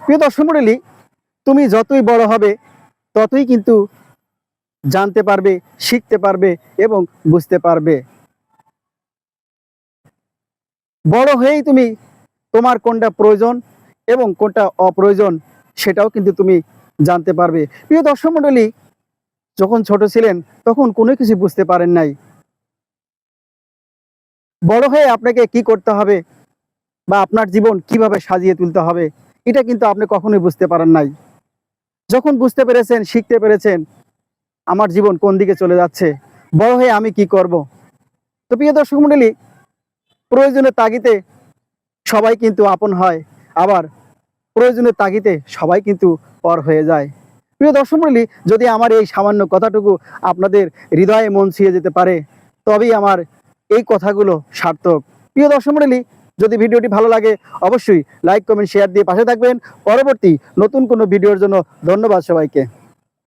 প্রিয় দর্শক মণ্ডলী, তুমি যতই বড় হবে ততই কিন্তু জানতে পারবে, শিখতে পারবে এবং বুঝতে পারবে। বড় হয়েই তুমি তোমার কোনটা প্রয়োজন এবং কোনটা অপ্রয়োজন সেটাও কিন্তু তুমি জানতে পারবে। প্রিয় দর্শক মণ্ডলী, যখন ছোট ছিলেন তখন কোনো কিছু বুঝতে পারেন নাই। বড় হয়ে আপনাকে কি করতে হবে বা আপনার জীবন কিভাবে সাজিয়ে তুলতে হবে এটা কিন্তু আপনি কখনোই বুঝতে পারেন নাই। যখন বুঝতে পেরেছেন, শিখতে পেরেছেন আমার জীবন কোন দিকে চলে যাচ্ছে, বড় হয়ে আমি কি করব। তো প্রিয় দর্শক মণ্ডলী, প্রয়োজনের তাগিদে সবাই কিন্তু আপন হয়, আবার প্রয়োজনের তাগিদে সবাই কিন্তু পর হয়ে যায়। প্রিয় দর্শক মণ্ডলী, যদি আমার এই সামান্য কথাটুকু আপনাদের হৃদয়ে মন ছুঁয়ে যেতে পারে তবেই আমার এই কথাগুলো সার্থক। প্রিয় দর্শক মণ্ডলী, যদি ভিডিওটি ভালো লাগে অবশ্যই লাইক, কমেন্ট, শেয়ার দিয়ে পাশে থাকবেন। পরবর্তী নতুন কোনো ভিডিওর জন্য ধন্যবাদ সবাইকে।